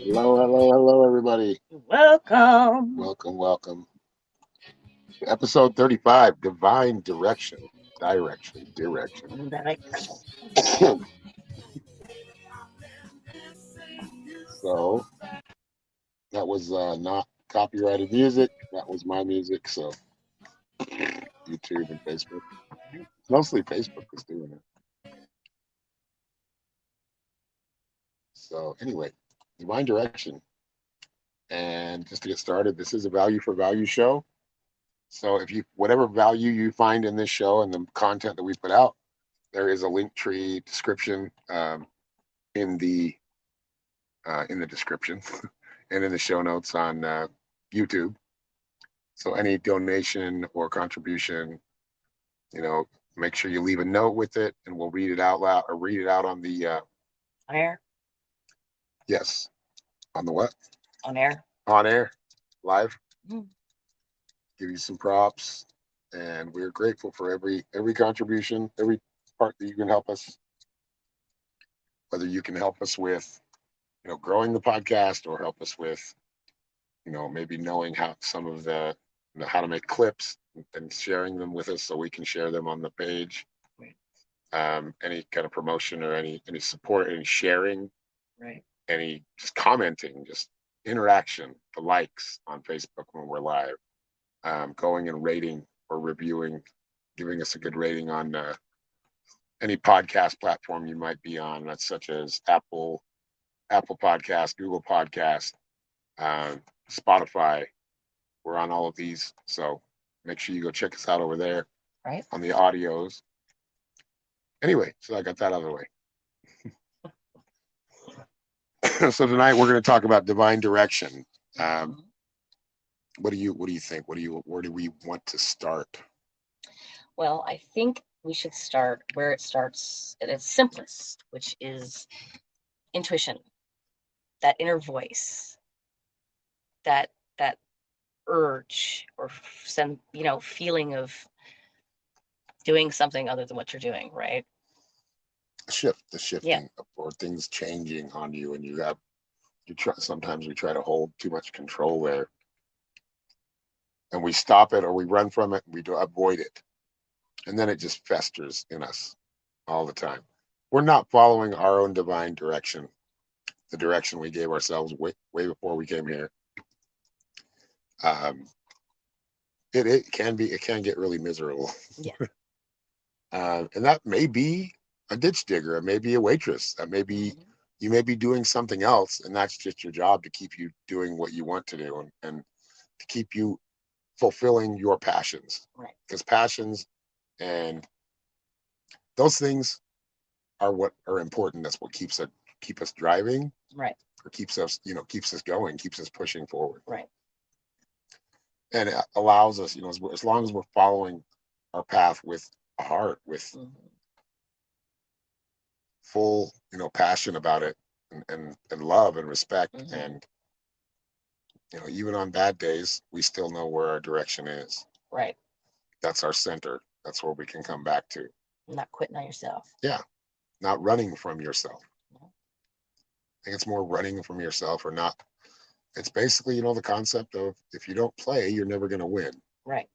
Hello, hello, hello, everybody. Welcome. Welcome. Episode 35, Divine Direction. Direction. So, that was not copyrighted music. That was my music. So, YouTube and Facebook. Mostly Facebook is doing it. So, anyway, Divine Direction. And just to get started, this is a value for value show. So if you, whatever value you find in this show and the content that we put out, there is a link tree description in the description and in the show notes on YouTube. So any donation or contribution, make sure you leave a note with it, and we'll read it out loud or read it out on the on air. Yes, on the what? On air. On air, live. Give you some props, and we're grateful for every contribution, every part that you can help us. Whether you can help us with, growing the podcast, or help us with, maybe knowing how some of the, how to make clips and sharing them with us so we can share them on the page. Right. Any kind of promotion or any support, any sharing, right? Any just commenting, just interaction, the likes on Facebook when we're live. Going and rating or reviewing, giving us a good rating on any podcast platform you might be on. That's such as Apple Podcast, Google Podcast, Spotify. We're on all of these, so make sure you go check us out over there. Right. On the audios. Anyway, so I got that out of the way. So tonight we're going to talk about divine direction. What do you think? Where do we want to start? Well, I think we should start where it starts at its simplest, which is intuition, that inner voice, that urge or some, feeling of doing something other than what you're doing, right? The shifting, or things changing on you, and sometimes we try to hold too much control there. And we stop it, or we run from it, and we avoid it. And then it just festers in us all the time. We're not following our own divine direction, the direction we gave ourselves way before we came here. It can get really miserable. Yeah. And that may be a ditch digger, it may be a waitress, that may be, you may be doing something else, and that's just your job to keep you doing what you want to do, and to keep you fulfilling your passions. Right. Because passions and those things are what are important. That's what keep us driving. Right. Or keeps us, keeps us going, keeps us pushing forward. Right. And it allows us, as long as we're following our path with a heart, with full, passion about it, and love and respect. And, even on bad days, we still know where our direction is. Right. That's our center. That's where we can come back to. Not quitting on yourself. Yeah. Not running from yourself. No. I think it's more running from yourself or not. It's basically, the concept of if you don't play, you're never going to win. Right.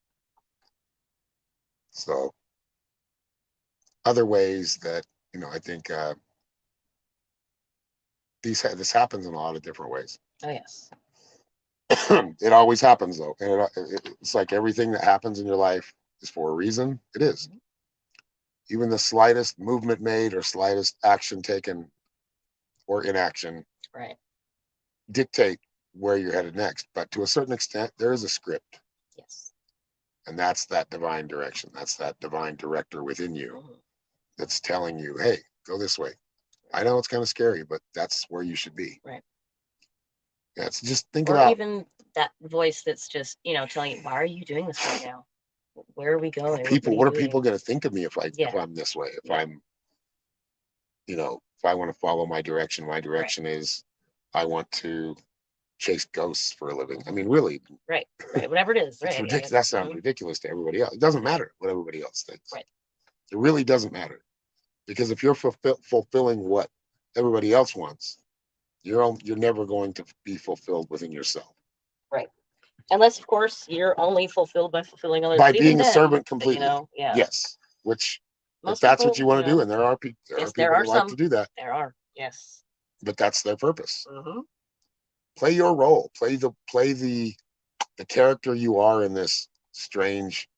So other ways that, I think this happens in a lot of different ways. Oh, yes. It always happens, though. And it's like everything that happens in your life is for a reason. It is. Even the slightest movement made or slightest action taken or inaction dictate where you're headed next. But to a certain extent, there is a script. Yes. And that's that divine direction. That's that divine director within you that's telling you, hey, go this way. I know it's kind of scary, but that's where you should be. Right. Yeah, it's just think or about. Even that voice that's just, telling you, why are you doing this right now? Where are we going? What are people going to think of me if I'm this way? If I'm, if I want to follow my direction is I want to chase ghosts for a living. I mean, really. Right. Whatever it is. It's ridiculous. That sounds ridiculous to everybody else. It doesn't matter what everybody else thinks. Right. It really doesn't matter. Because if you're fulfilling what everybody else wants, you're never going to be fulfilled within yourself. Right. Unless, of course, you're only fulfilled by fulfilling others. By being a servant completely. Yeah. Yes. Which, if Most that's people, what you want to do, and there are people who like to do that. There are. Yes. But that's their purpose. Play your role. Play the character you are in this strange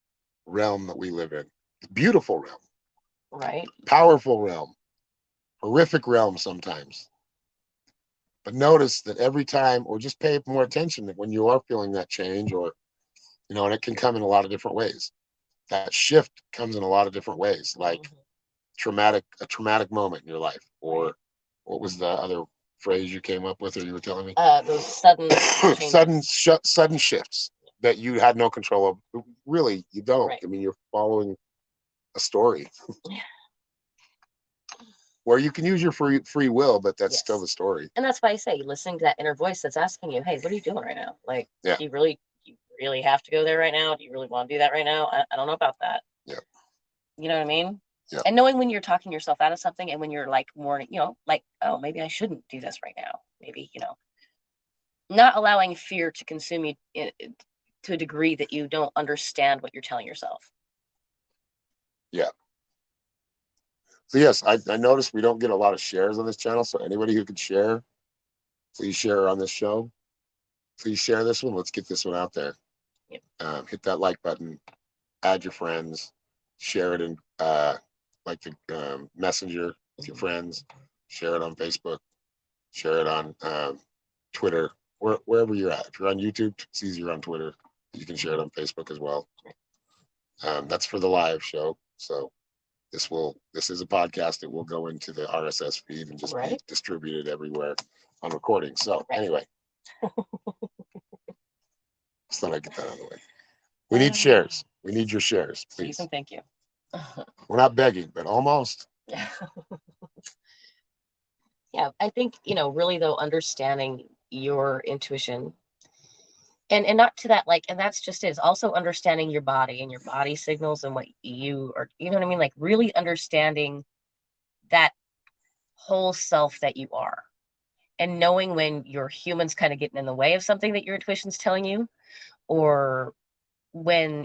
realm that we live in. Beautiful realm. Right. Powerful realm. Horrific realm sometimes. But notice that every time, or just pay more attention that when you are feeling that change, or, and it can come in a lot of different ways. That shift comes in a lot of different ways, like a traumatic moment in your life, or what was the other phrase you came up with, or you were telling me? Those sudden sudden shifts that you had no control of. Really, you don't. Right. I mean, you're following a story. Where you can use your free will, but that's still the story. And that's why I say, listening to that inner voice that's asking you, hey, what are you doing right now? Like, do you really have to go there right now? Do you really want to do that right now? I don't know about that. Yeah. You know what I mean? Yeah. And knowing when you're talking yourself out of something, and when you're like more, like, oh, maybe I shouldn't do this right now. Maybe, not allowing fear to consume you to a degree that you don't understand what you're telling yourself. Yeah. So yes, I noticed we don't get a lot of shares on this channel. So anybody who could share, please share on this show. Please share this one. Let's get this one out there. Yep. Hit that like button, add your friends, share it in like the messenger with your friends, share it on Facebook, share it on Twitter, wherever you're at. If you're on YouTube, it's easier on Twitter. You can share it on Facebook as well. That's for the live show. So this is a podcast that will go into the RSS feed and just be distributed everywhere on recording. So anyway, just thought I'd get that out of the way. We need shares. We need your shares, please. Thank you. We're not begging, but almost. Yeah, I think, really though, understanding your intuition and not to that, like, and that's just it. It's also understanding your body and your body signals and what you are, you know what I mean? Like really understanding that whole self that you are, and knowing when your human's kind of getting in the way of something that your intuition's telling you, or when,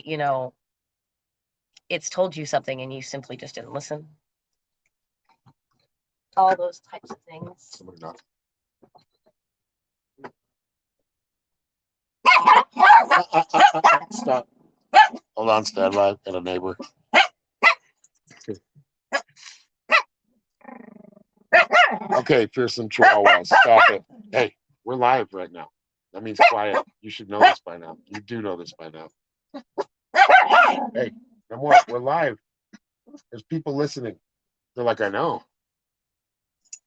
it's told you something and you simply just didn't listen. All those types of things. Somebody not. Stop. Hold on, stand by. Got a neighbor. Okay, fearsome chihuahua, stop it. Hey, we're live right now. That means quiet. You should know this by now. You do know this by now. Hey, no more. We're live. There's people listening. They're like, I know.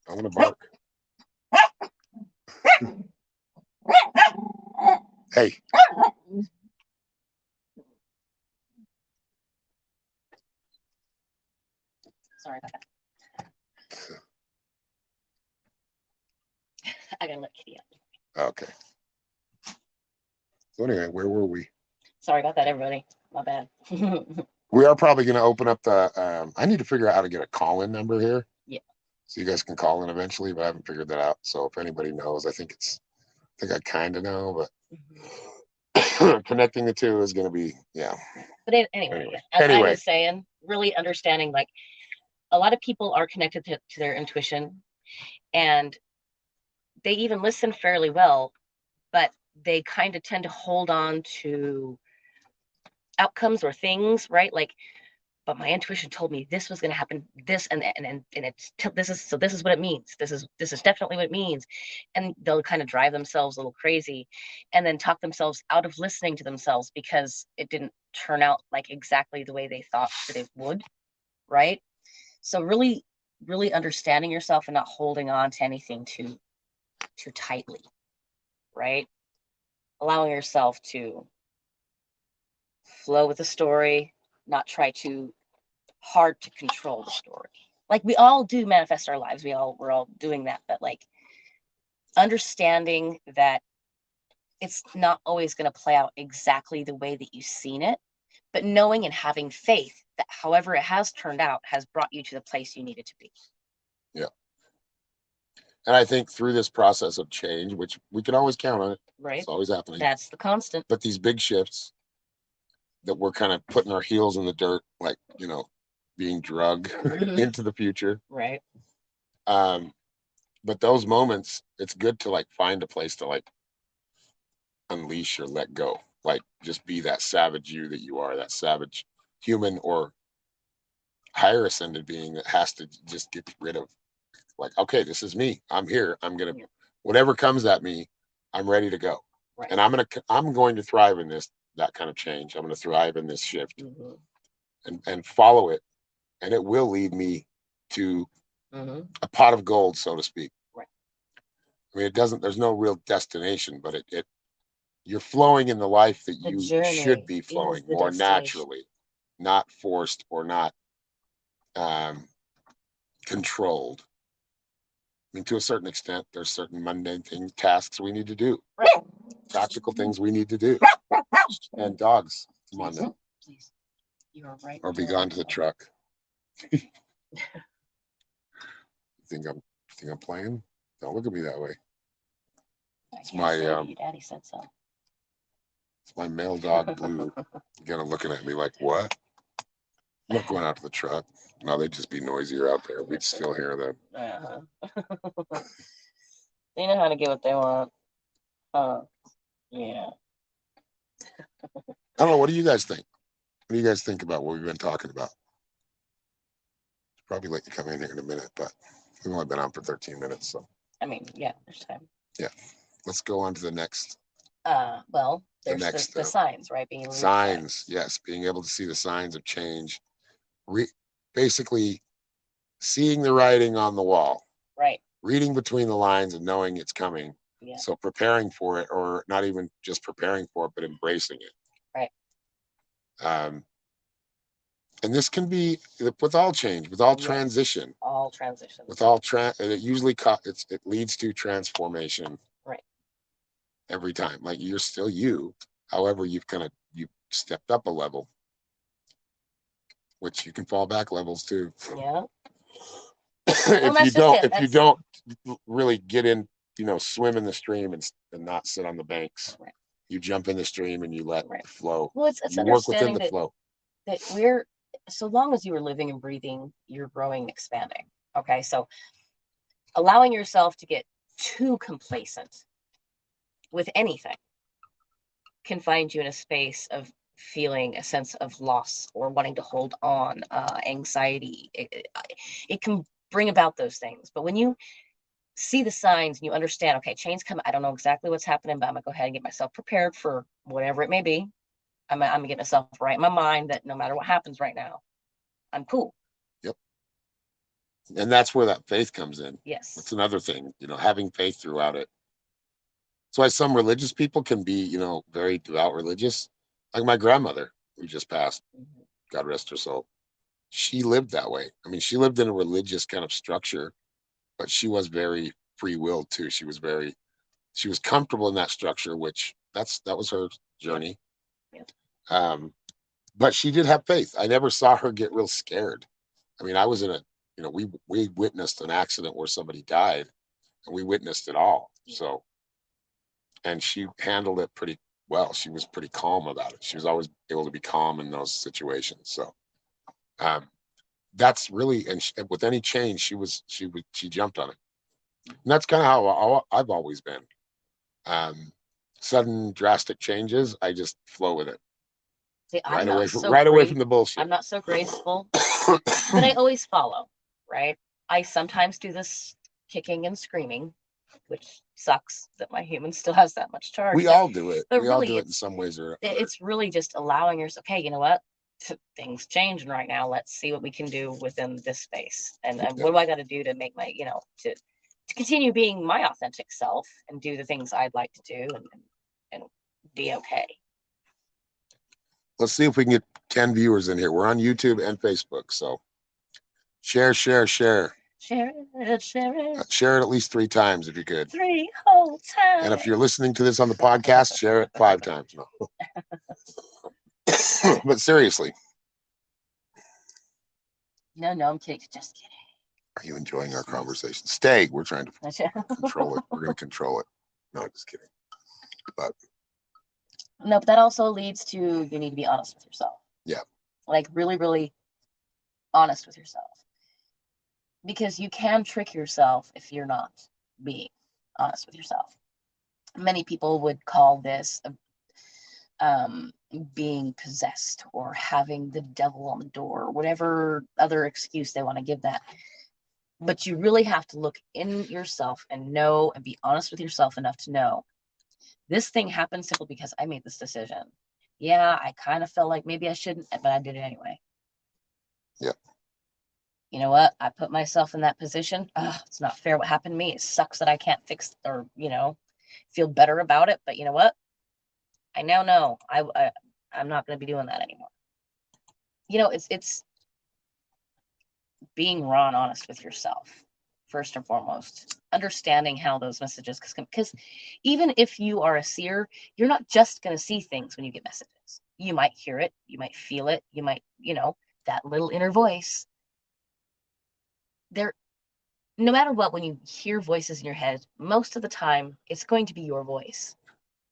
I'm gonna bark. Hey. Sorry about that. I gotta let Kitty out. Okay. So anyway, where were we? Sorry about that, everybody. My bad. We are probably going to open up the. I need to figure out how to get a call-in number here. Yeah. So you guys can call in eventually, but I haven't figured that out. So if anybody knows, I think I kind of know, but connecting the two is going to be, yeah. But anyway, as I was saying, really understanding, like, a lot of people are connected to their intuition, and they even listen fairly well, but they kind of tend to hold on to outcomes or things, right? Like, but my intuition told me this was going to happen, this and it's this is what it means. This is definitely what it means. And they'll kind of drive themselves a little crazy and then talk themselves out of listening to themselves because it didn't turn out like exactly the way they thought that it would, right? So really understanding yourself and not holding on to anything too tightly, right? Allowing yourself to flow with the story, not try too hard to control the story. Like, we all do manifest our lives. We're all doing that, but like understanding that it's not always going to play out exactly the way that you've seen it, but knowing and having faith that however it has turned out has brought you to the place you needed to be. Yeah. And I think through this process of change, which we can always count on it, right? It's always happening. That's the constant. But these big shifts that we're kind of putting our heels in the dirt, like, being drugged into the future. Right. But those moments, it's good to like find a place to like unleash or let go. Like, just be that savage you that you are, that savage human or higher ascended being that has to just get rid of, like, okay, this is me. I'm here. I'm gonna, whatever comes at me, I'm ready to go. Right. And I'm going to thrive in that kind of change. I'm going to thrive in this shift and follow it. And it will lead me to a pot of gold, so to speak. Right. I mean, there's no real destination, but you're flowing in the life that you should be flowing more naturally, not forced or not controlled. I mean, to a certain extent, there's certain mundane tasks we need to do, right. Practical things we need to do. And dogs, come on now. Please. You are right. Or be gone to the truck. You think I'm playing? Don't look at me that way. It's my daddy said so. It's my male dog Blue. Again, looking at me like, what? I'm not going out to the truck. No, they'd just be noisier out there. We'd still hear them. They know how to get what they want. Yeah. I don't know. What do you guys think? What do you guys think about what we've been talking about? Probably let you come in here in a minute, but we've only been on for 13 minutes, so. I mean, yeah, there's time. Yeah. Let's go on to the next. Well, there's the signs, right? Being able to signs, yes. Being able to see the signs of change. Basically seeing the writing on the wall. Right. Reading between the lines and knowing it's coming. Yeah. So preparing for it, or not even just preparing for it, but embracing it. Right. And this can be with all change, with all transition. All transition. With all it usually it leads to transformation. Right. Every time, like, you're still you. However, you've stepped up a level, which you can fall back levels too. Yeah. if you don't really get in, swim in the stream and not sit on the banks. Right. You jump in the stream and you let it flow. Well, it's you work within the flow. That so long as you are living and breathing, you're growing and expanding. Okay. So allowing yourself to get too complacent with anything can find you in a space of feeling a sense of loss or wanting to hold on, anxiety. It can bring about those things. But when you see the signs and you understand, okay, change coming. I don't know exactly what's happening, but I'm gonna go ahead and get myself prepared for whatever it may be. I'm gonna get myself right in my mind that no matter what happens right now, I'm cool. Yep. And that's where that faith comes in. Yes. That's another thing, having faith throughout it. That's why some religious people can be, very devout religious. Like my grandmother, who just passed, God rest her soul. She lived that way. I mean, she lived in a religious kind of structure, but she was very free willed too. She was comfortable in that structure, which that was her journey. Yep. But she did have faith. I never saw her get real scared. I mean, I was in we witnessed an accident where somebody died, and we witnessed it all. So, and she handled it pretty well. She was pretty calm about it. She was always able to be calm in those situations. So, that's really, and with any change, she jumped on it. And that's kind of how I've always been. Sudden drastic changes, I just flow with it. See, right away from the bullshit. I'm not so graceful, but I always follow, right? I sometimes do this kicking and screaming, which sucks that my human still has that much charge. We all do it. But we really, all do it in some ways or other. It's really just allowing yourself, okay, you know what? Things changing right now. Let's see what we can do within this space. And what do I got to do to make my, to continue being my authentic self and do the things I'd like to do and be okay. Let's see if we can get 10 viewers in here. We're on YouTube and Facebook. So share. Share it. Share it at least 3 times if you could. 3 whole times. And if you're listening to this on the podcast, share it 5 times. No. But seriously. No, I'm kidding. Just kidding. Are you enjoying our conversation? Stay. We're trying to control it. We're going to control it. No, just kidding. But no, but that also leads to you need to be honest with yourself. Yeah. Like really, really honest with yourself. Because you can trick yourself if you're not being honest with yourself. Many people would call this being possessed or having the devil on the door, or whatever other excuse they want to give that. But you really have to look in yourself and know and be honest with yourself enough to know this thing happened simply because I made this decision. Yeah, I kind of felt like maybe I shouldn't, but I did it anyway. Yeah. You know what? I put myself in that position. It's not fair what happened to me. It sucks that I can't fix or, feel better about it. But you know what? I now know I'm not going to be doing that anymore. It's being raw and honest with yourself, first and foremost. Understanding how those messages, because even if you are a seer, you're not just going to see things when you get messages. You might hear it. You might feel it. You might, that little inner voice. No matter what, when you hear voices in your head, most of the time it's going to be your voice,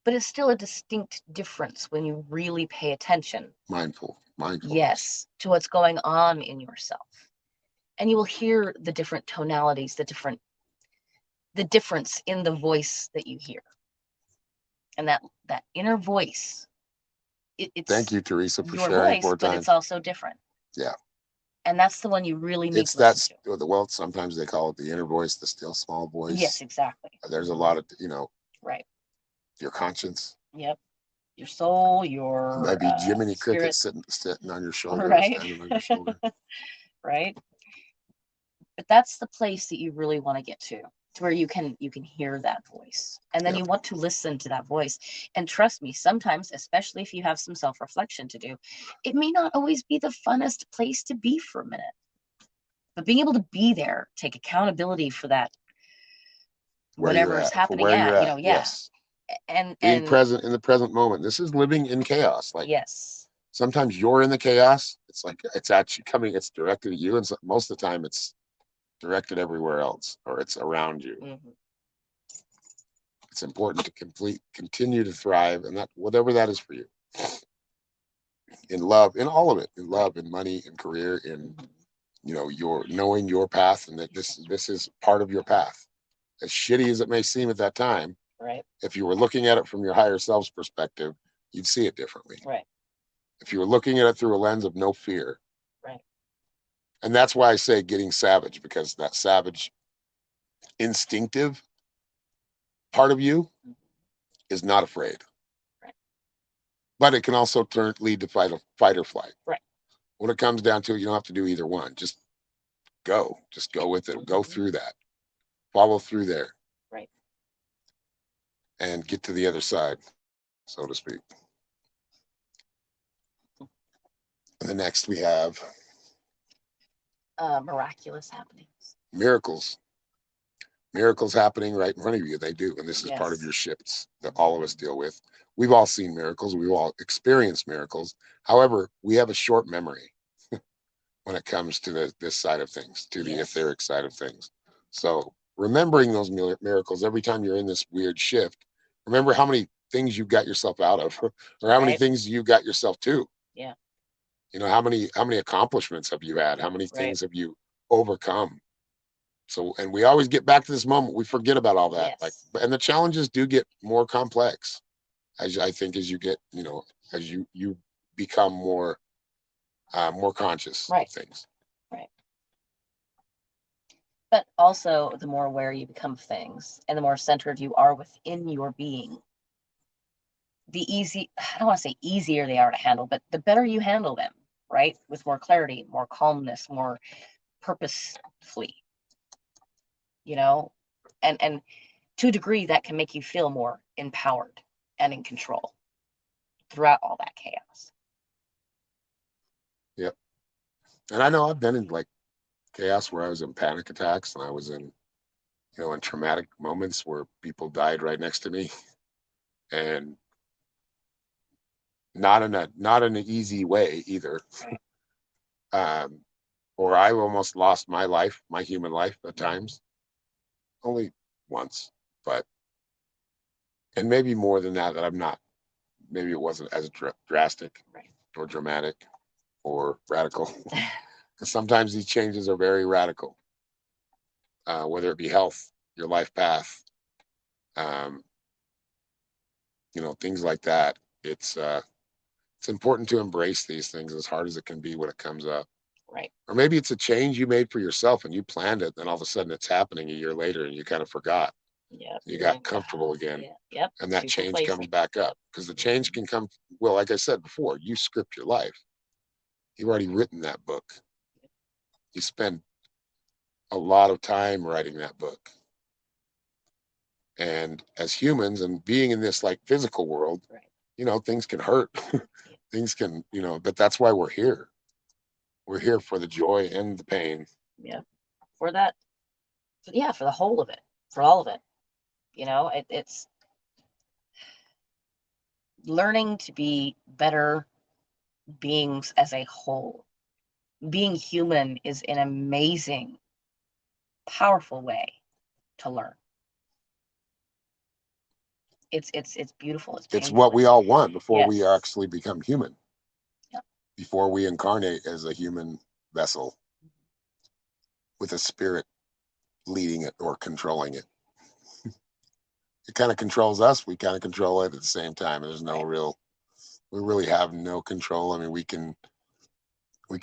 but it's still a distinct difference when you really pay attention. Mindful. Yes, to what's going on in yourself. And you will hear the different tonalities, the difference in the voice that you hear. And that inner voice, it's thank you, Teresa, for your sharing voice, but it's also different. Yeah. And that's the one you really need to listen to. Well, sometimes they call it the inner voice, the still small voice. Yes, exactly. There's a lot of, right. Your conscience. Yep. Your soul, your maybe Jiminy Cricket sitting on your shoulder, right? Standing on your shoulder. Right. But that's the place that you really want to get to where you can hear that voice, and then you want to listen to that voice. And trust me, sometimes, especially if you have some self-reflection to do, it may not always be the funnest place to be for a minute, but being able to be there, take accountability for that, whatever is happening at. Yes. And being present in the present moment. This is living in chaos. Like, yes, sometimes you're in the chaos. It's like it's actually coming. It's directed at you, and most of the time it's directed everywhere else, or it's around you. Mm-hmm. It's important to continue to thrive, and that whatever that is for you, in love, in all of it, in love, in money, in career, in your knowing your path, and that this is part of your path. As shitty as it may seem at that time, right? If you were looking at it from your higher self's perspective, you'd see it differently, right? If you were looking at it through a lens of no fear, right? And that's why I say getting savage, because that savage instinctive part of you is not afraid. Right. But it can also lead to fight or flight. Right. When it comes down to it, you don't have to do either one. Just go. Just go with it. Go through that. Follow through there. Right. And get to the other side, so to speak. And the next we have miraculous happenings. miracles. Miracles happening right in front of you. They do. And this is part of Yes. your shifts that all of us deal with. We've all seen miracles. We've all experienced miracles. However, we have a short memory when it comes to this side of things, to the Yes. etheric side of things. So remembering those miracles every time you're in this weird shift, remember how many things you got yourself out of, or how many Right. things you got yourself to. Yeah. You know, how many accomplishments have you had? How many Right. things have you overcome? So, and we always get back to this moment. We forget about all that. Yes. Like, and the challenges do get more complex as I think as you get, you know, as you become more conscious Right. of things. Right. But also, the more aware you become of things and the more centered you are within your being, I don't want to say easier they are to handle, but the better you handle them, right? With more clarity, more calmness, more purposefully, you know? And to a degree that can make you feel more empowered and in control throughout all that chaos. Yep. And I know I've been in like chaos where I was in panic attacks and I was in, you know, in traumatic moments where people died right next to me, and not in an easy way either. Um, or I almost lost my life, my human life at times, only once, but and maybe more than that. That I'm not. Maybe it wasn't as drastic Right. or dramatic or radical. Because sometimes these changes are very radical, whether it be health, your life path, um, you know, things like that. It's important to embrace these things as hard as it can be when it comes up. Right. Or maybe it's a change you made for yourself and you planned it, and all of a sudden it's happening a year later and you kind of forgot. Yep. You got comfortable again. Yeah. Yep. And that People, change comes places. back up because the change can come. Well, like I said before, you script your life. You've already written that book. You spend a lot of time writing that book. And as humans and being in this like physical world, Right. you know, things can hurt. Things can, you know, but that's why we're here. We're here for the joy and the pain. Yeah. For that. Yeah. For the whole of it. For all of it. You know, it's learning to be better beings as a whole. Being human is an amazing, powerful way to learn. It's beautiful. It's It's painful. what we all want before we Yes. actually become human, Yep. before we incarnate as a human vessel with a spirit leading it or controlling it. It kind of controls us. We kind of control it at the same time. There's no real, we really have no control. I mean, we can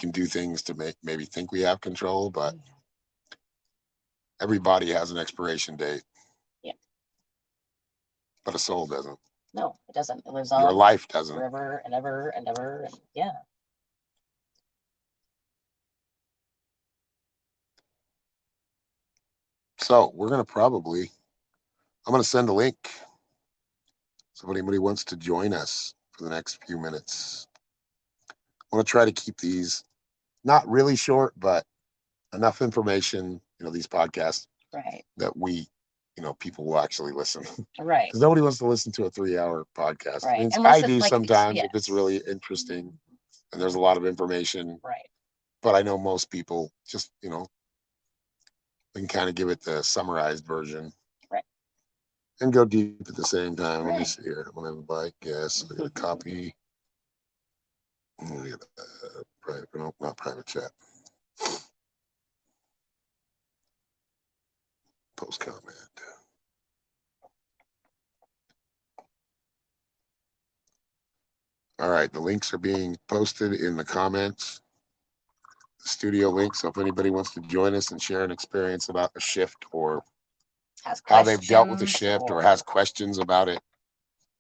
do things to maybe think we have control, but every body has an expiration date. Yeah. But a soul doesn't. No, it doesn't. It lives Your on life doesn't. forever and ever and ever. And yeah. So we're gonna probably, I'm gonna send a link. So if anybody wants to join us for the next few minutes, I want to try to keep these not really short, but enough information, you know, these podcasts Right. that we, you know, people will actually listen. Right. Because nobody wants to listen to a 3 hour podcast. Right. I mean, Unless I it's do like sometimes yes. if it's really interesting and there's a lot of information. Right. But I know most people just, you know, we can kind of give it the summarized version. Right. And go deep at the same time. Right. Let me see here. I'm gonna have a bike. Yes, I got a copy. Private, no, not private chat. Post comment. All right, the links are being posted in the comments. The studio link. So if anybody wants to join us and share an experience about a shift or has how they've dealt with the questions shift or has questions about it.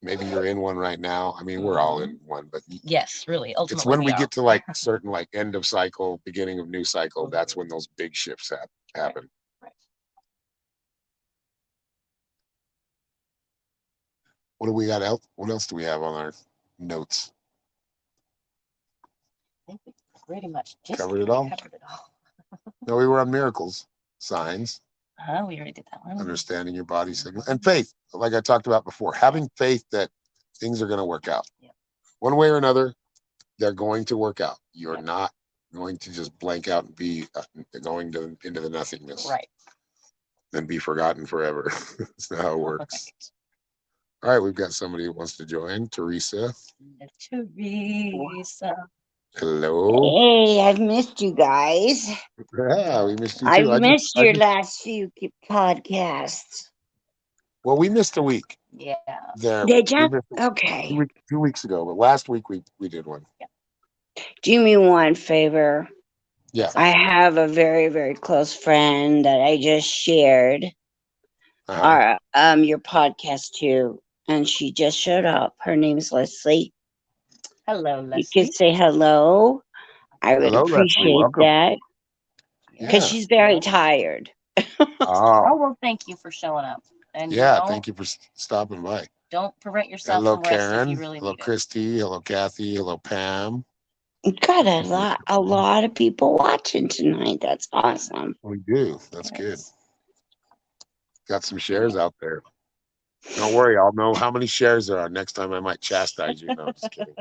Maybe you're in one right now. I mean, we're all in one, but yes, really, it's ultimately when we we are. get to like certain like end of cycle, beginning of new cycle, that's when those big shifts happen. Right. What do we got else? What else do we have on our notes? I think we pretty much just Covered it all? covered it all. No, we were on miracles, signs, We already did that one. understanding your body signal, and faith. Like I talked about before, having faith that things are going to work out. Yeah. One way or another, they're going to work out. You're Yeah. not going to just blank out and be going into the nothingness. Right. And be forgotten forever. That's not how it works. All right, we've got somebody who wants to join. Teresa. Teresa. Hello. Hey, I've missed you guys. Yeah, we missed you I've too. missed your last few podcasts. Well, we missed a week. Yeah. There. Did We you? missed Okay. 2 weeks ago, but last week we did one. Do me one favor. Yeah. I have a very, very close friend that I just shared your podcast to, and she just showed up. Her name's Leslie. Hello, You Leslie. could say hello. I would Hello, Leslie. appreciate Welcome. that because Yeah. she's very tired. Oh, well, thank you for showing up. And yeah, thank you for stopping by. Don't prevent yourself Hello, from rest if Karen. you really Hello, need Christy. Hello, Kathy. Hello, Pam. We've got a lot of people watching tonight. That's awesome. We do. That's good. Got some shares out there. Don't worry, I'll know how many shares there are next time. I might chastise you. No, I'm just kidding.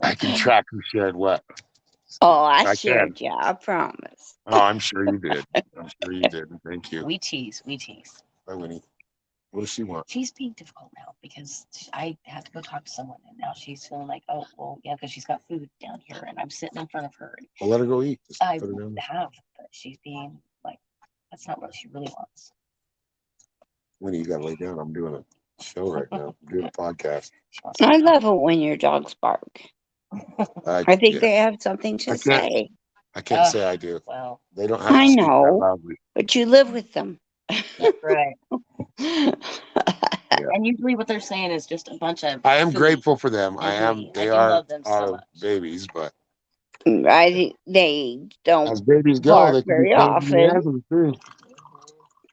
I can track who shared what. Oh, I I shared can. you. I promise. Oh, I'm sure you did. I'm sure you did. Thank you. We tease. We tease. Hi, Winnie. What does she want? She's being difficult now because I had to go talk to someone, and now she's feeling like, oh, well, yeah, because she's got food down here, and I'm sitting in front of her. Well, let her go eat. Just I put her down. have, but she's being like, that's not what she really wants. Winnie, you got to lay down. I'm doing a show right now. I'm doing a podcast. I love it when your dogs bark. I think they have something to say. I can't say I do. Well, they don't have to speak that loudly. But you live with them. That's right. And usually what they're saying is just a bunch of. I am grateful for them. I am. Hooey. They I do are love them so our much. babies, but I think they don't as babies go, bark they can very be pains in the ass often. too.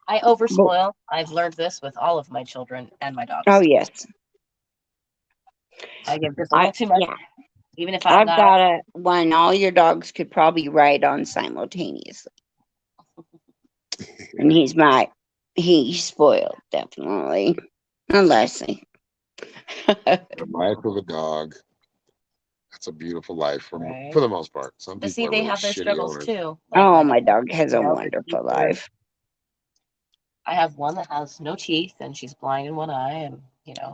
I overspoil. I've learned this with all of my children and my dogs. Oh yes. I give just a little too much. Yeah. Even if I've got a one all your dogs could probably ride on simultaneously. And he's spoiled, definitely. Unless The life of a dog. That's a beautiful life for the most part. Some people see, they have their struggles owners. too. Like my dog has a wonderful life. I have one that has no teeth and she's blind in one eye, and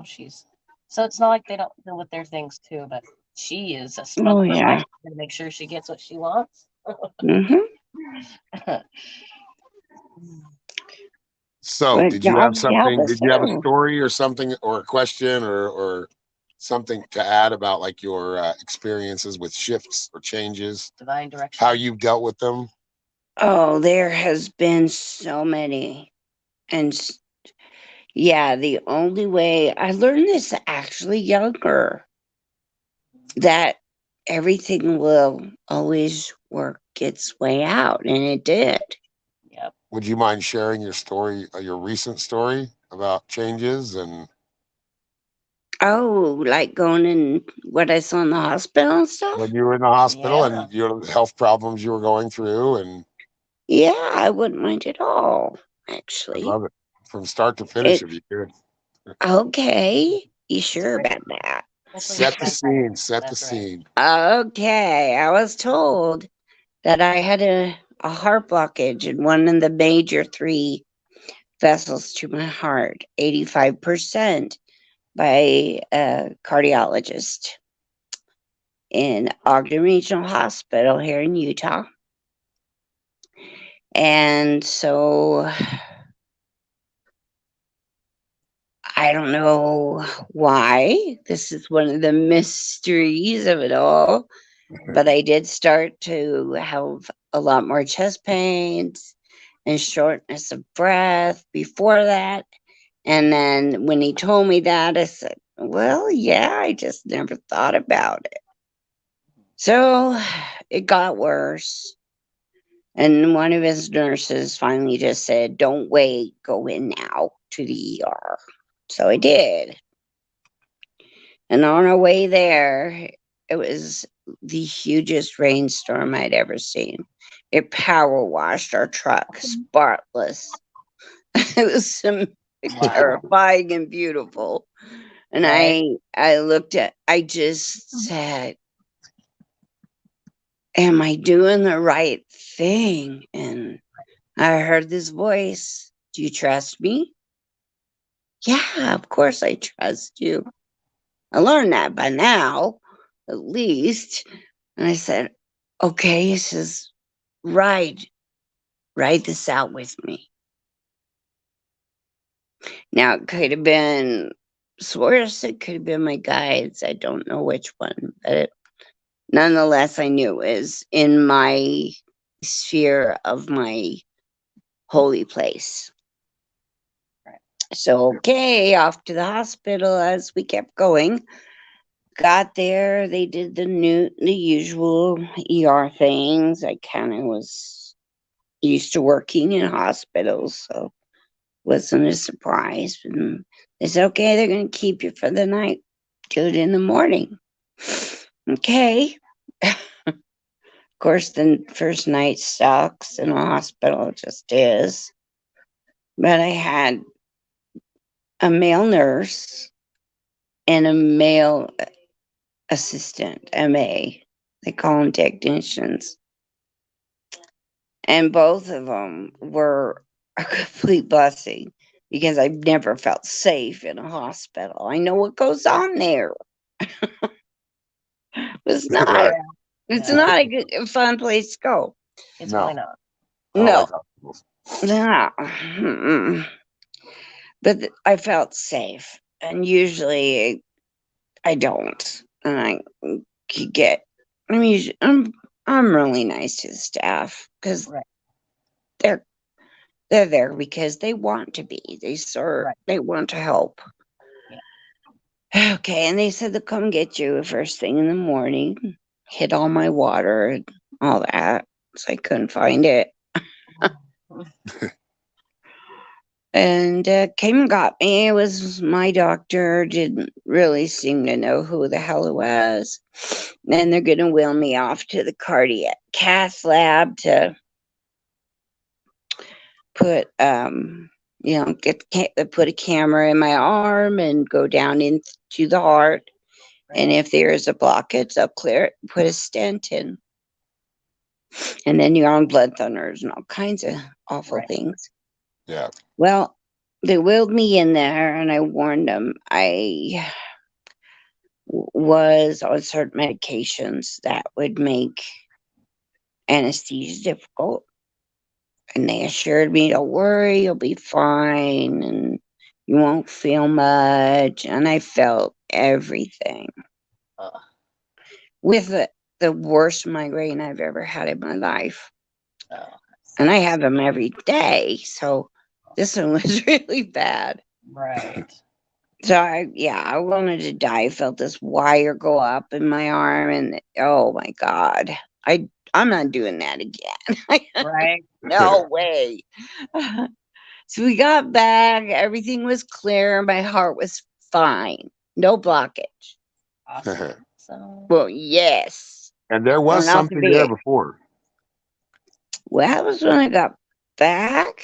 she's so it's not like they don't deal with their things too, but she is a struggle for life to make sure she gets what she wants. So, did you have something? Did you have a story or something, or a question, or something to add about like your experiences with shifts or changes? Divine direction. How you've dealt with them? Oh, there has been so many. And yeah, the only way I learned this actually younger, that everything will always work its way out. And it did. Yep. Would you mind sharing your story, your recent story about changes and? Oh, like going in what I saw in the hospital and stuff? When you were in the hospital and your health problems you were going through and. Yeah, I wouldn't mind at all, actually. I love it. From start to finish, if you could. Okay. You sure about that? Set the scene. Set the scene. Okay. I was told that I had a heart blockage in one of the major 3 vessels to my heart, 85%, by a cardiologist in Ogden Regional Hospital here in Utah. And so I don't know why. This is one of the mysteries of it all. But I did start to have a lot more chest pains and shortness of breath before that. And then when he told me that, I said, well, yeah, I just never thought about it. So it got worse. And one of his nurses finally just said, don't wait, go in now to the ER. So I did. And on our way there, it was the hugest rainstorm I'd ever seen. It power washed our truck spotless. It was Wow. terrifying and beautiful. And Right. I just said, am I doing the right thing? And I heard this voice, do you trust me? Yeah, of course I trust you. I learned that by now, at least. And I said, okay, he says, ride this out with me. Now, it could have been Swarus, it could have been my guides. I don't know which one, but nonetheless, I knew it was in my sphere of my holy place. Right. So, okay, off to the hospital as we kept going. Got there, they did the usual ER things. I kind of was used to working in hospitals, so wasn't a surprise. And they said, okay, they're going to keep you for the night, do it in the morning. Okay. Of course, the first night sucks in a hospital, it just is. But I had a male nurse and a male assistant, MA. They call them technicians. And both of them were a complete blessing because I've never felt safe in a hospital. I know what goes on there. It's not. Right. It's No. not a fun place to go. It's No. really not. I don't No, like hospitals. no. Mm-mm. But I felt safe, and usually I don't. And I could get. I'm really nice to the staff because Right. they're they're there because they want to be. They serve. Right. They want to help. Okay, and they said they'll come get you first thing in the morning. Hit all my water and all that, so I couldn't find it. And came and got me. It was my doctor. Didn't really seem to know who the hell it was. And they're gonna wheel me off to the cardiac cath lab to put put a camera in my arm and go down into the heart. And if there is a blockage, they'll clear it, put a stent in. And then you're on blood thinners and all kinds of awful Right. things. Yeah. Well, they wheeled me in there and I warned them I was on certain medications that would make anesthesia difficult. And they assured me, don't worry, you'll be fine and you won't feel much. And I felt everything Uh, with the worst migraine I've ever had in my life. oh, And I have them every day. So this one was really bad. right. So I wanted to die. I felt this wire go up in my arm and oh my God. I'm not doing that again. Right. No way. So we got back, everything was clear, my heart was fine. No blockage. Awesome. So Well, yes. And there was Turned out to something be there it. before. Well, that was when I got back.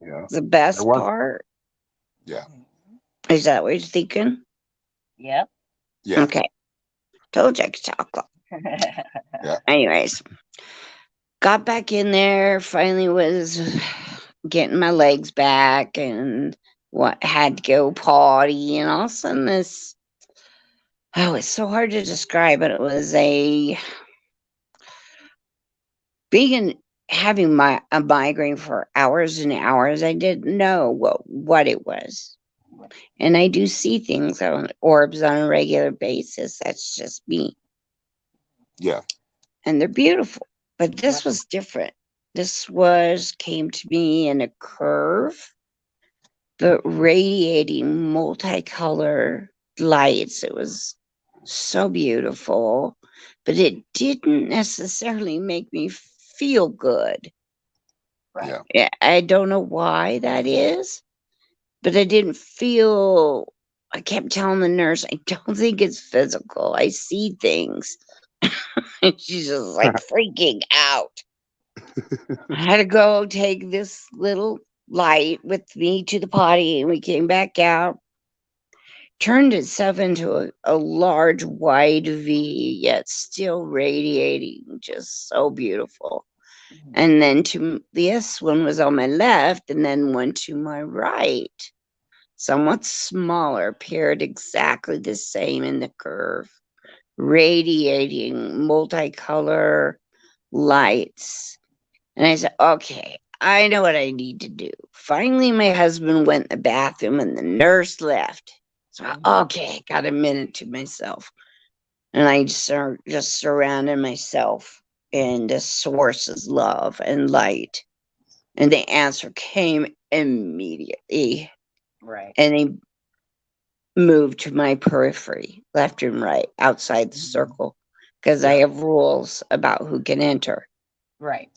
Yeah. The best There was. part. Yeah. Is that what you're thinking? Yep. Yeah. Okay. Told you I could talk. Yeah. Anyways, got back in there, finally was getting my legs back and had to go potty and all of a sudden this it's so hard to describe, but it was having a migraine for hours and hours. I didn't know what it was. And I do see things on orbs on a regular basis. That's just me. Yeah. And they're beautiful. But this was different. This came to me in a curve, but radiating multicolor lights. It was so beautiful, but it didn't necessarily make me feel good. Right. Yeah. I don't know why that is, but I didn't feel. I kept telling the nurse, I don't think it's physical. I see things. And she's just like freaking out. I had to go take this little light with me to the potty, and we came back out, turned itself into a large wide V, yet still radiating, just so beautiful. Mhm. And then this one was on my left, and then one to my right, somewhat smaller, appeared exactly the same in the curve, radiating multicolor lights. And I said, okay, I know what I need to do. Finally, my husband went in the bathroom and the nurse left. So, okay, got a minute to myself. And I just surrounded myself in the source's love and light. And the answer came immediately. Right. And they moved to my periphery, left and right, outside the circle, because I Yeah. have rules about who can enter. Right.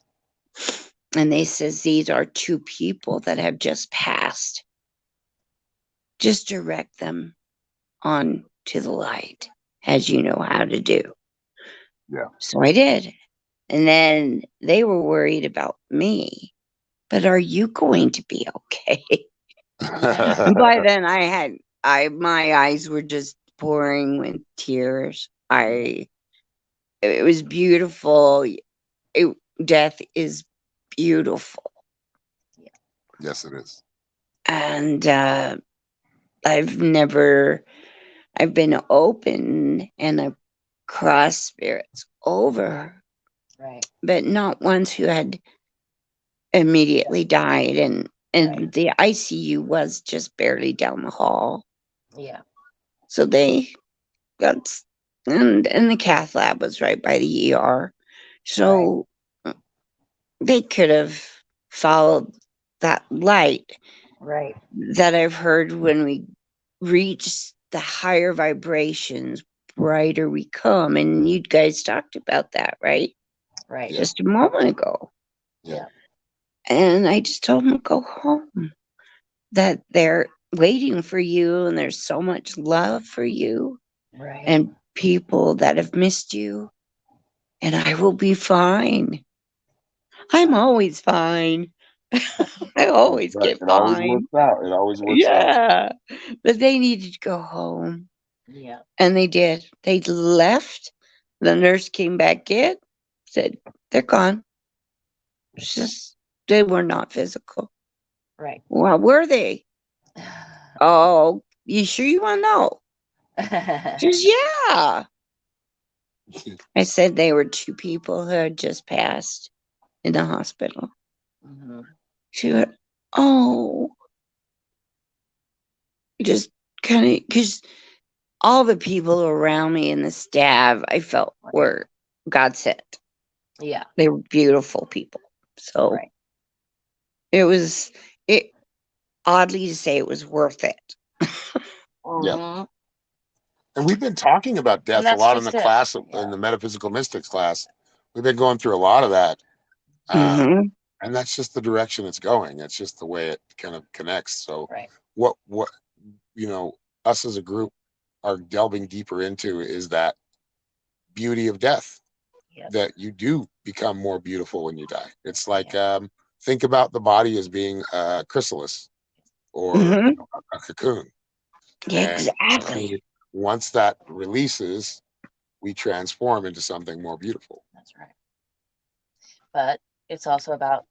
And they says these are two people that have just passed. Just direct them on to the light, as you know how to do. Yeah. So I did. And then they were worried about me. But are you going to be okay? By then my eyes were just pouring with tears. It was beautiful. Death is beautiful. Yes, it is. And I've been open and I've crossed spirits over, Right. but not ones who had immediately died. And Right. the ICU was just barely down the hall. Yeah. So they got, and the cath lab was right by the ER. So they could have followed that light Right. that I've heard when we reach the higher vibrations, brighter we come. And you guys talked about that, right? Right. Yeah. Just a moment ago. Yeah. And I just told them to go home, that they're waiting for you and there's so much love for you Right. and people that have missed you. And I will be fine. I'm always fine. I always Right. get It always fine. works out. It always works out. Yeah. But they needed to go home. Yeah. And they did. They left. The nurse came back in, said, they're gone. It's just, they were not physical. Right. Well, were they? Oh, you sure you want to know? She goes, yeah. I said they were two people who had just passed in the hospital. Mhm. She went, oh, just kind of, because all the people around me in the staff, I felt were God sent. Yeah. They were beautiful people. So Right. it was, it oddly to say, it was worth it. Yeah. Mhm. And we've been talking about And death a that's lot in just the it. class, Yeah. in the metaphysical mystics class. We've been going through a lot of that. Mhm. And that's just the direction it's going. It's just the way it kind of connects. So Right. what, us as a group are delving deeper into is that beauty of death, Yes. that you do become more beautiful when you die. It's like, Yeah. think about the body as being a chrysalis or Mhm. a cocoon. Yeah, And exactly. once that releases, we transform into something more beautiful. That's right. But it's also about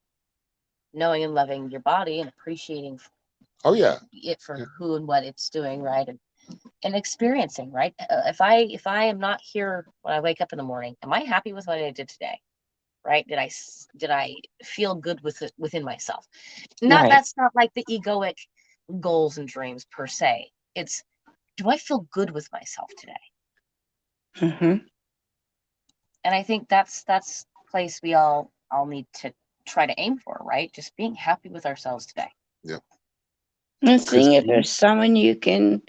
knowing and loving your body and appreciating Oh yeah. it for Yeah. who and what it's doing, right? And experiencing, right? If I am not here when I wake up in the morning, am I happy with what I did today? Right? Did I feel good with it within myself? Right. That's not like the egoic goals and dreams per se. It's, do I feel good with myself today? Mhm. And I think that's place we all need to try to aim for, right? Just being happy with ourselves today. Yeah. And seeing if Christine? there's someone you can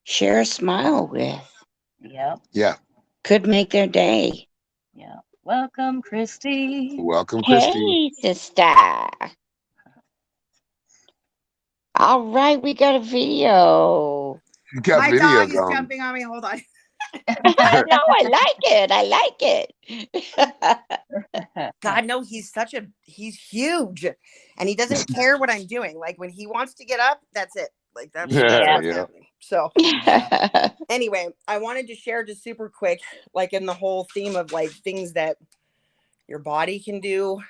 share a smile with. Yep. Yeah. Could make their day. Yeah. Welcome, Christy. Welcome, Christine. Hey, sister. All right, we got a video. You got My video dog is going. jumping on me. Hold on. No, I like it. I like it. God, no, he's huge. And he doesn't care what I'm doing. Like when he wants to get up, that's it. Like that's Yeah, what's yeah. happening. So anyway, I wanted to share just super quick, like in the whole theme of like things that your body can do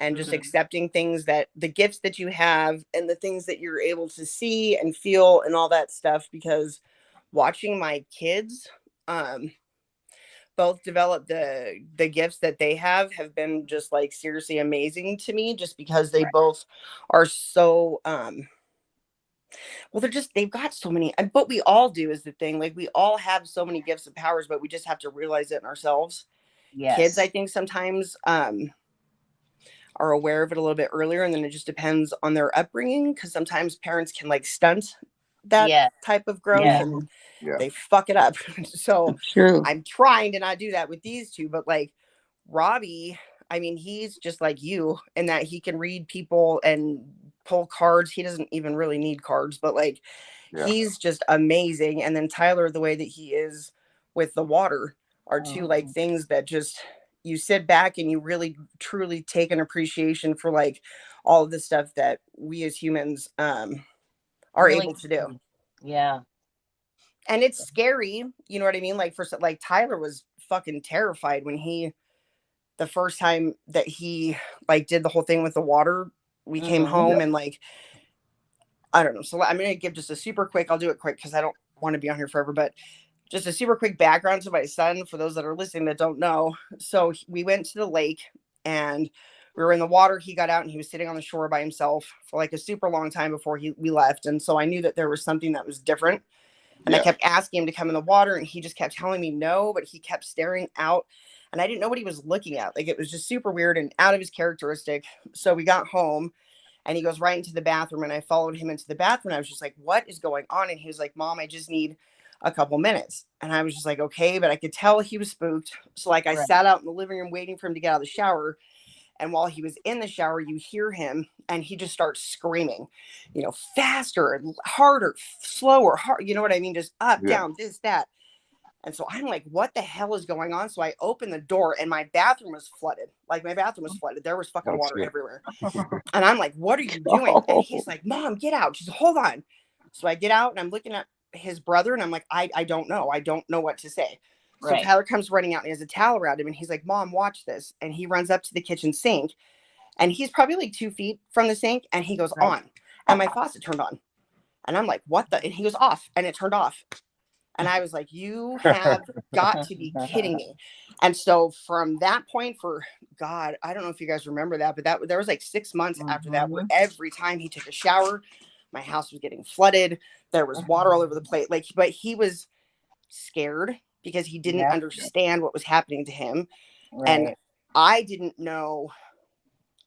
and just Mhm. accepting things that the gifts that you have and the things that you're able to see and feel and all that stuff, because watching my kids both develop the gifts that they have been just like seriously amazing to me, just because they Right. both are so well, they've got so many, but we all do is the thing. Like we all have so many gifts and powers, but we just have to realize it in ourselves. Yes. Kids, I think sometimes are aware of it a little bit earlier, and then it just depends on their upbringing, because sometimes parents can like stunt that Yeah. type of growth Yeah. and Yeah. they fuck it up. So True. I'm trying to not do that with these two, but like Robbie, I mean, he's just like you in that he can read people and pull cards. He doesn't even really need cards, but like Yeah. he's just amazing. And then Tyler, the way that he is with the water are two like things that just you sit back and you really truly take an appreciation for like all of the stuff that we as humans are Really able to do. Yeah. And it's scary, you know what I mean? Like for like Tyler was fucking terrified when the first time that he like did the whole thing with the water. We came Mhm. home and like I don't know. So I'm gonna give just a super quick. I'll do it quick because I don't want to be on here forever. But just a super quick background to my son for those that are listening that don't know. So we went to the lake and we were in the water. He got out and he was sitting on the shore by himself for like a super long time before we left. And so I knew that there was something that was different. And I Yeah. kept asking him to come in the water and he just kept telling me no, but he kept staring out and I didn't know what he was looking at. Like it was just super weird and out of his characteristic. So we got home and he goes right into the bathroom and I followed him into the bathroom. I was just like, what is going on? And he was like, Mom, I just need a couple minutes. And I was just like, okay, but I could tell he was spooked. So like I Right. sat out in the living room waiting for him to get out of the shower. And while he was in the shower, you hear him and he just starts screaming, you know, faster, harder, slower, hard, you know what I mean? Just up, Yeah. down, this, that. And so I'm like, what the hell is going on? So I opened the door and my bathroom was flooded. Like my bathroom was flooded. There was fucking Oh, water shit. everywhere. And I'm like, what are you doing? And he's like, Mom, get out. She's hold on. So I get out and I'm looking at his brother and I'm like, I don't know. I don't know what to say. So Right. Tyler comes running out and he has a towel around him and he's like, Mom, watch this. And he runs up to the kitchen sink and he's probably like 2 feet from the sink and he goes Right. on and my faucet turned on. And I'm like, what the? And he goes off and it turned off. And I was like, you have got to be kidding me. And so from that point for God, I don't know if you guys remember that, but there was like 6 months after that where every time he took a shower, my house was getting flooded. There was water all over the place. Like, but he was scared because he didn't understand what was happening to him. Right. And I didn't know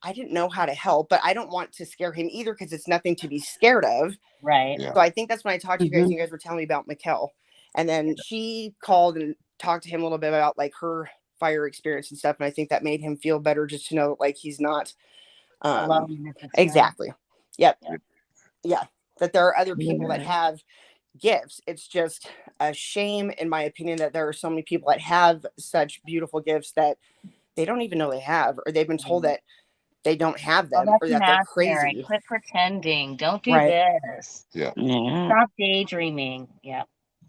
how to help, but I don't want to scare him either because it's nothing to be scared of. Right. Yeah. So I think that's when I talked to you guys, and you guys were telling me about Mikkel. And then she called and talked to him a little bit about like her fire experience and stuff. And I think that made him feel better just to know like he's not Alone in this exactly. Yep. Yeah. Yeah. That there are other people that have gifts. It's just a shame, in my opinion, that there are so many people that have such beautiful gifts that they don't even know they have, or they've been told that they don't have them, or that they're crazy. Quit pretending. Don't do Right. this. Yeah. Yeah. Stop daydreaming. Yeah.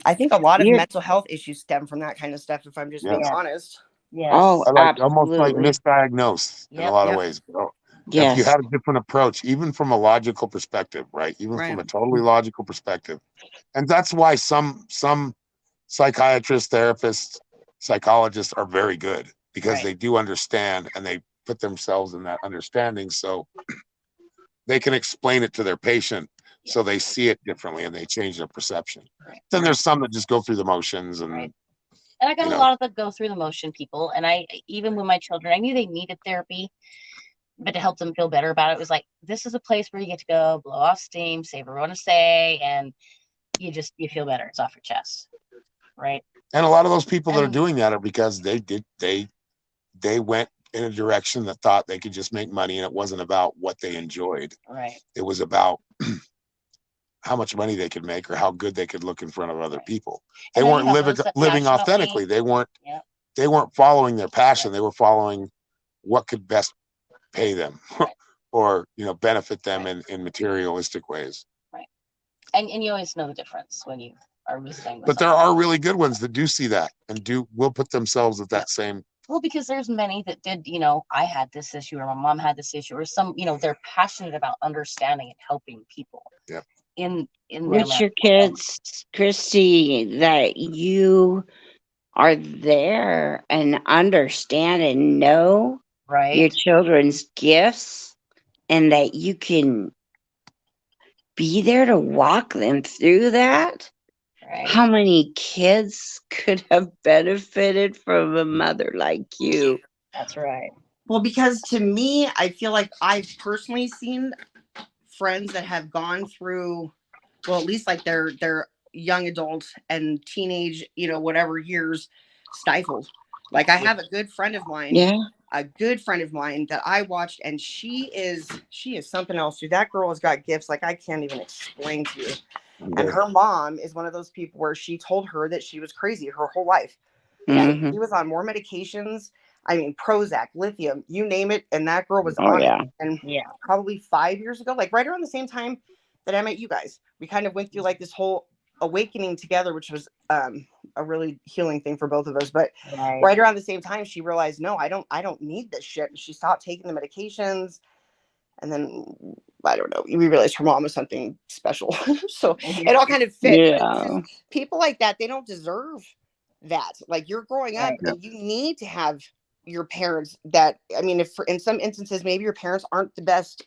I think a lot of You're- mental health issues stem from that kind of stuff, if I'm just being Yeah. honest. Yes. Oh, I like almost like absolutely. misdiagnosed in a Yep. lot of Yep. ways. But if Yes. you have a different approach, even from a logical perspective, right? Even Right. from a totally logical perspective. And that's why some psychiatrists, therapists, psychologists are very good, because Right. they do understand and they put themselves in that understanding so they can explain it to their patient so they see it differently and they change their perception. Right. Then there's some that just go through the motions and Right. And I got you a know. lot of the go through the motion people. And even with my children, I knew they needed therapy. but to help them feel better about it, it was like, this is a place where you get to go blow off steam, say what you want to say, and you feel better. It's off your chest, right? And a lot of those people that are And doing that are because they went in a direction that thought they could just make money, and it wasn't about what they enjoyed. right, It was about how much money they could make or how good they could look in front of other right. people. They And then you weren't have living those that living authentically. passionately, yeah, They weren't following their passion. They were following what could best pay them right, or benefit them right, in materialistic ways. right. And you always know the difference when you are visiting with But there someone. are really good ones that do see that and will put themselves at that same. Well, because there's many that did, I had this issue or my mom had this issue or some, they're passionate about understanding and helping people Yeah. in their With your medical health, kids, Christy, that you are there and understand and know your right? children's gifts, and that you can be there to walk them through that. Right. How many kids could have benefited from a mother like you? That's right. Well, because to me, I feel like I've personally seen friends that have gone through, well, at least like their young adult and teenage, whatever years stifled. Like I have a good friend of mine, Yeah. that I watched, and she is something else, dude. That girl has got gifts like I can't even explain to you. And her mom is one of those people where she told her that she was crazy her whole life. And Mm-hmm. she was on more medications. I mean, Prozac, lithium, you name it. And that girl was Oh, on it. yeah. And Yeah. probably 5 years ago, like right around the same time that I met you guys, we kind of went through like this whole awakening together, which was a really healing thing for both of us. But Right. right around the same time, she realized, no, I don't need this shit. And she stopped taking the medications. And then I don't know, we realized her mom was something special. So it all kind of fit. But it's Yeah. just people like that, they don't deserve that. Like you're growing up Right. and you need to have your parents that, I mean, if in some instances, maybe your parents aren't the best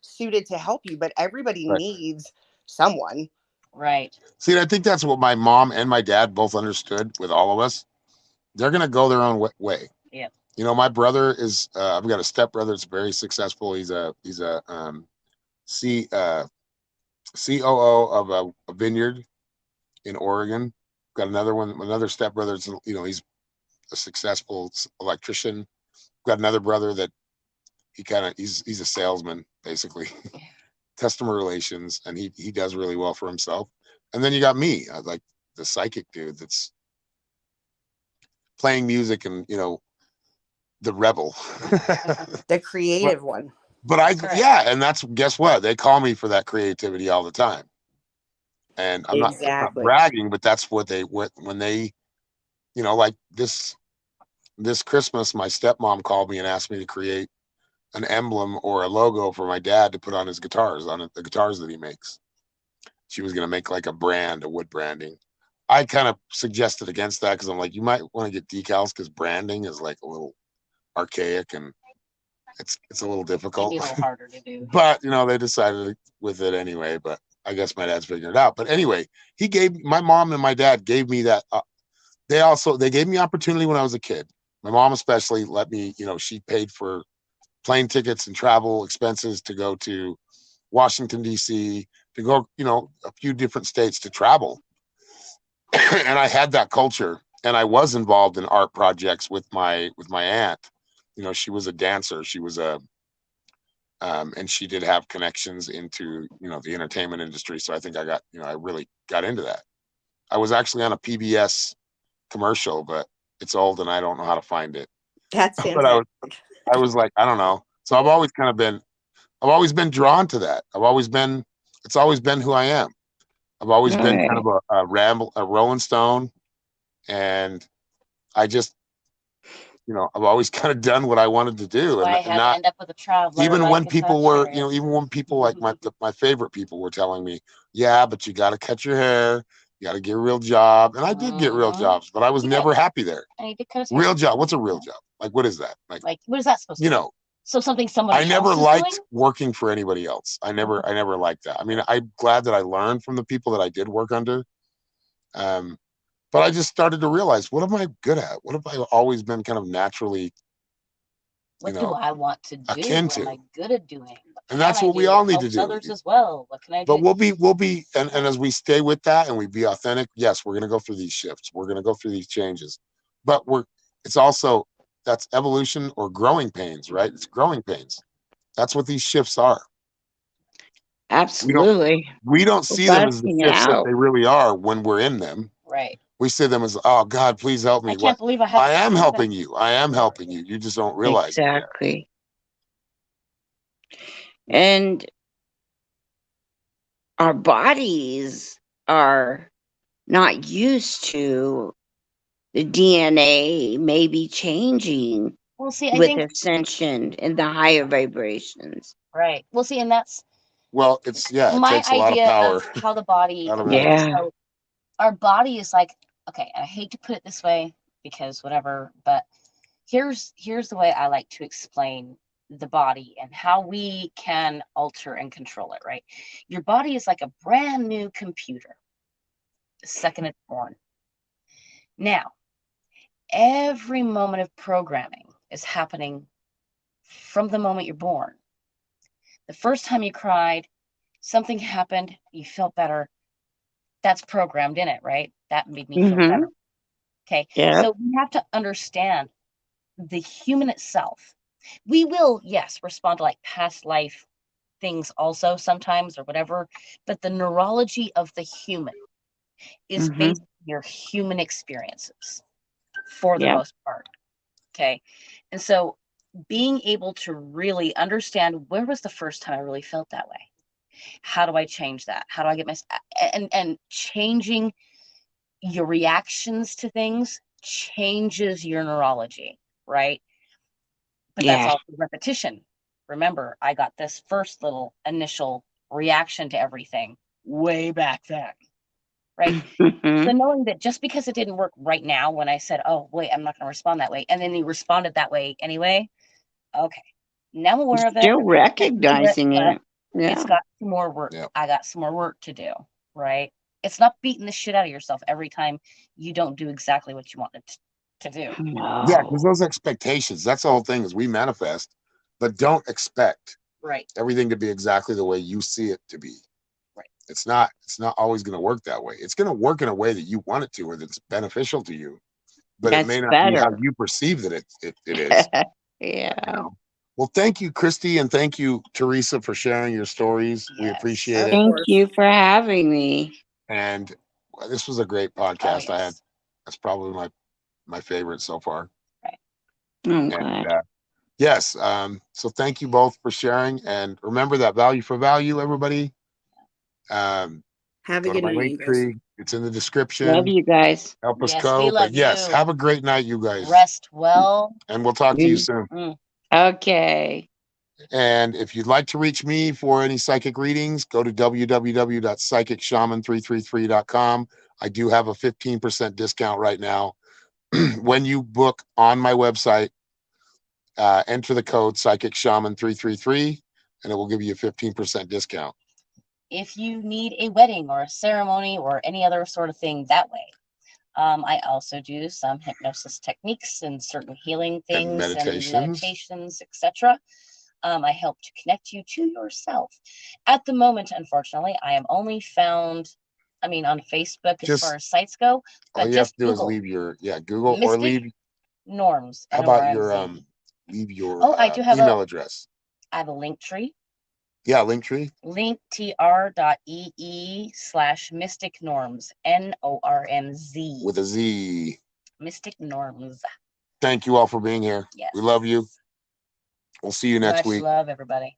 suited to help you, but everybody Right. needs someone. Right. See, I think that's what my mom and my dad both understood with all of us. They're going to go their own way. Yeah. My brother is, I've got a stepbrother that's very successful. He's a COO of a vineyard in Oregon. Got another stepbrother. He's a successful electrician. Got another brother that he's a salesman, basically, customer relations, and he does really well for himself. And then you got me, like the psychic dude that's playing music and the rebel. The creative one. But and guess what? They call me for that creativity all the time. And I'm not Exactly. bragging, but that's what when they, like this Christmas, my stepmom called me and asked me to create an emblem or a logo for my dad to put on his guitars, the guitars that he makes. She was going to make like a wood branding. I kind of suggested against that because I'm like, you might want to get decals because branding is like a little archaic and it's a little difficult. It'd be a little harder to do. But they decided with it anyway. But I guess my dad's figured it out. But anyway, my mom and my dad gave me that. They gave me opportunity when I was a kid. My mom especially let me. She paid for plane tickets and travel expenses to go to Washington D.C. to go a few different states to travel. And I had that culture, and I was involved in art projects with my aunt. She was a dancer. She was and she did have connections into the entertainment industry. So I think I really got into that. I was actually on a PBS commercial, but it's old and I don't know how to find it. That's But fantastic. I was like, I don't know. So I've always been drawn to that. It's always been who I am. I've always been kind of a Rolling Stone, and I just, I've always kind of done what I wanted to do, Why I and had to not end up with a traveler. even like when a people were, Sagittarius. even when people like my favorite people were telling me, yeah, but you got to cut your hair, you got to get a real job, and I did get real jobs, but I was never happy there. And he did cut his hair. Real job? What's a real job? Like, what is that? Like what is that supposed to be? So something somebody I never else is liked doing? working for anybody else. I never liked that. I mean, I'm glad that I learned from the people that I did work under. But I just started to realize, what am I good at? What have I always been kind of naturally, What you do know, I want to do? akin What am to. I good at doing? What And that's can I what we do all that need to helps do. others as well? What can I But do? we'll be, and as we stay with that and we be authentic, yes, we're going to go through these shifts. We're going to go through these changes. But it's also, that's evolution or growing pains, right? It's growing pains. That's what these shifts are. Absolutely. We don't We're see them as the busting shifts that out. they really are when we're in them. Right. We see them as, oh God, please help me. I can't believe I had I to am do that. helping you. I am helping you. You just don't realize it yet. Exactly. And our bodies are not used to the DNA maybe changing Well, see, I with think ascension and the higher vibrations. right. Well, see, and that's Well, it my takes a lot of idea power of how the body. out of Okay, that. Yeah. so our body is like, okay, I hate to put it this way because whatever, but here's the way I like to explain the body and how we can alter and control it, right? Your body is like a brand new computer the second it's born. Now, every moment of programming is happening from the moment you're born. The first time you cried, something happened, you felt better. That's programmed in it, right? That made me feel better. Okay. Yeah. So we have to understand the human itself. We will, yes, respond to like past life things also sometimes or whatever, but the neurology of the human is based on your human experiences for the most part. Okay. And so being able to really understand where was the first time I really felt that way? How do I change that? How do I get my and changing your reactions to things changes your neurology, right? But that's also repetition. Remember, I got this first little initial reaction to everything way back then, right? So knowing that just because it didn't work right now when I said, oh, wait, I'm not going to respond that way. And then you responded that way anyway. Okay. Now I'm aware of it. Still recognizing it. It's got some more work. Yeah. I got some more work to do, right? It's not beating the shit out of yourself every time you don't do exactly what you wanted to do. No. Yeah, because those expectations, that's the whole thing, is we manifest, but don't expect Right. everything to be exactly the way you see it to be. Right. It's not always going to work that way. It's going to work in a way that you want it to, or that's beneficial to you, but That's it may not be how better. you perceive that it is. Yeah. You know? Well, thank you, Christy, and thank you, Teresa, for sharing your stories. We Yes. appreciate it. Thank you for having me. And this was a great podcast. Oh, I had, yes. that's probably my favorite so far. Right. I'm And glad. yes, so thank you both for sharing. And remember that value for value, everybody. Have a Go to good my night, link you guys. tree. It's in the description. Love you guys. Help us Yes, go. we love But yes, you. have a great night, you guys. Rest well. And we'll talk to you soon. Okay. And if you'd like to reach me for any psychic readings, go to www.psychicshaman333.com. I do have a 15% discount right now. When you book on my website, enter the code Psychic Shaman 333 and it will give you a 15% discount. If you need a wedding or a ceremony or any other sort of thing that way. I also do some hypnosis techniques and certain healing things and meditations, etc. I help to connect you to yourself. At the moment, unfortunately, I am only found, on Facebook as far as sites go. But all you have to do Google, is leave your Google Mystic or leave Norms. How about your NORMZ. leave your I do have email address. I have a link tree. Yeah, linktr. linktr.ee/mystic norms. NORMZ. With a Z. Mystic Norms. Thank you all for being here. Yes. We love you. We'll see you next week. Much love, everybody.